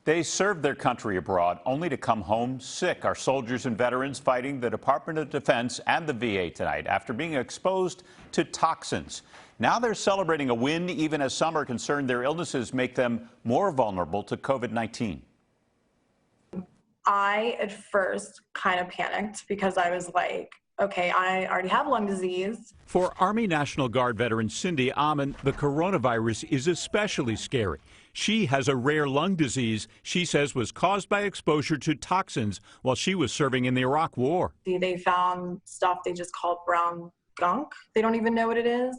They served their country abroad only to come home sick. Our soldiers and veterans fighting the Department of Defense and the VA tonight after being exposed to toxins. Now they're celebrating a win, even as some are concerned their illnesses make them more vulnerable to COVID-19. I, at first, kind of panicked because I was like, okay, I already have lung disease. For Army National Guard veteran Cindy Amon, the coronavirus is especially scary. She has a rare lung disease she says was caused by exposure to toxins while she was serving in the Iraq War. They found stuff they just called brown gunk. They don't even know what it is.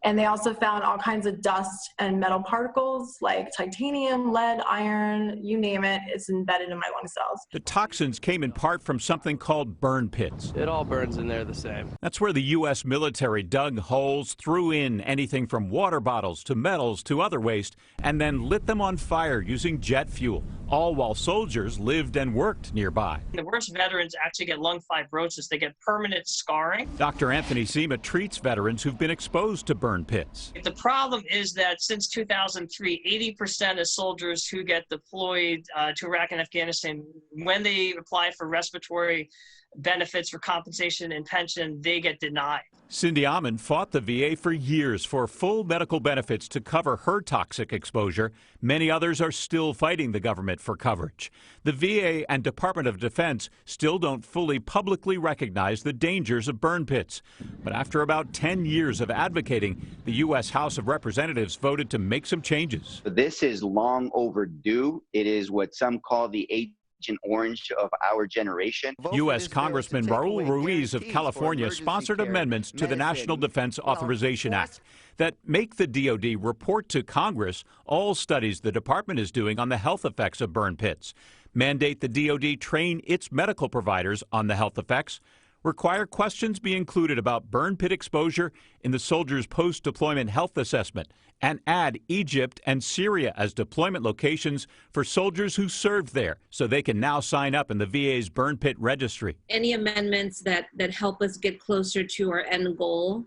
And they also found all kinds of dust and metal particles like titanium, lead, iron, you name it. It's embedded in my lung cells. The toxins came in part from something called burn pits. It all burns in there the same. That's where the U.S. military dug holes, threw in anything from water bottles to metals to other waste, and then lit them on fire using jet fuel, all while soldiers lived and worked nearby. The worst veterans actually get lung fibrosis. They get permanent scarring. Dr. Anthony Sema treats veterans who've been exposed to burn pits. The problem is that since 2003, 80% of soldiers who get deployed to Iraq and Afghanistan, when they apply for respiratory benefits for compensation and pension, they get denied. Cindy Amon fought the VA for years for full medical benefits to cover her toxic exposure. Many others are still fighting the government for coverage. The VA and Department of Defense still don't fully publicly recognize the dangers of burn pits. But after about 10 years of advocating, the U.S. House of Representatives voted to make some changes. This is long overdue. It is what some call the Agent Orange of our generation. U.S. Congressman Raul Ruiz of California sponsored amendments to the National Defense Authorization Act that make the DoD report to Congress all studies the department is doing on the health effects of burn pits, mandate the DoD train its medical providers on the health effects, require questions be included about burn pit exposure in the soldiers' post-deployment health assessment, and add Egypt and Syria as deployment locations for soldiers who served there so they can now sign up in the VA's burn pit registry. Any amendments that help us get closer to our end goal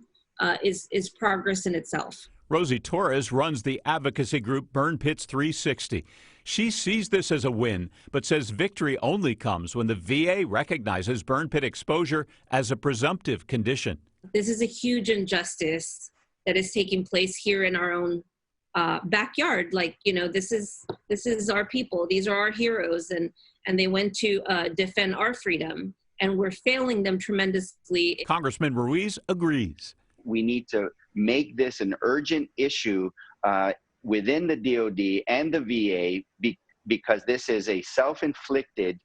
is progress in itself. Rosie Torres runs the advocacy group Burn Pits 360. She sees this as a win, but says victory only comes when the VA recognizes burn pit exposure as a presumptive condition. This is a huge injustice that is taking place here in our own backyard. Like, you know, this is our people. These are our heroes, and they went to defend our freedom, and we're failing them tremendously. Congressman Ruiz agrees. We need to make this an urgent issue within the DoD and the VA because this is a self-inflicted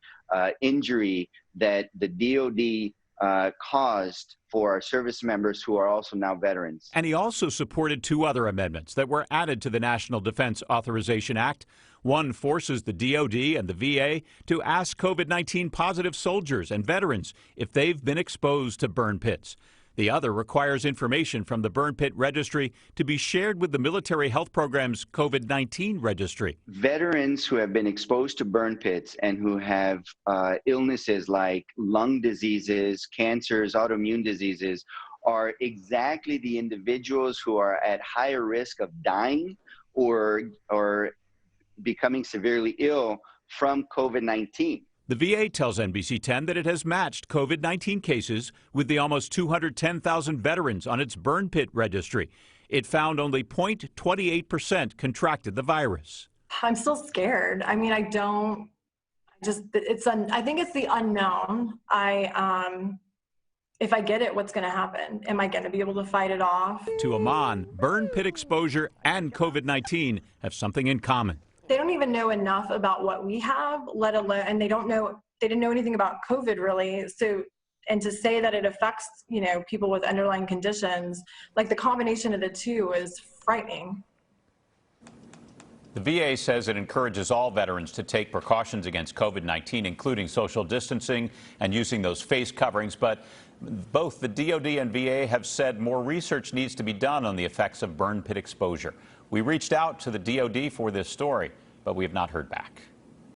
injury that the DoD caused for our service members who are also now veterans. And he also supported two other amendments that were added to the National Defense Authorization Act. One forces the DoD and the VA to ask COVID-19 positive soldiers and veterans if they've been exposed to burn pits. The other requires information from the burn pit registry to be shared with the military health program's COVID-19 registry. Veterans who have been exposed to burn pits and who have illnesses like lung diseases, cancers, autoimmune diseases are exactly the individuals who are at higher risk of dying or becoming severely ill from COVID-19. The VA tells NBC10 that it has matched COVID-19 cases with the almost 210,000 veterans on its burn pit registry. It found only 0.28% contracted the virus. I'm still scared. I mean, I think it's the unknown. If I get it, what's going to happen? Am I going to be able to fight it off? To Amon, burn pit exposure and COVID-19 have something in common. They don't even know enough about what we have, let alone, and they didn't know anything about COVID really. So, and to say that it affects, you know, people with underlying conditions, like the combination of the two is frightening. The VA says it encourages all veterans to take precautions against COVID-19, including social distancing and using those face coverings. But both the DoD and VA have said more research needs to be done on the effects of burn pit exposure. We reached out to the DoD for this story, but we have not heard back.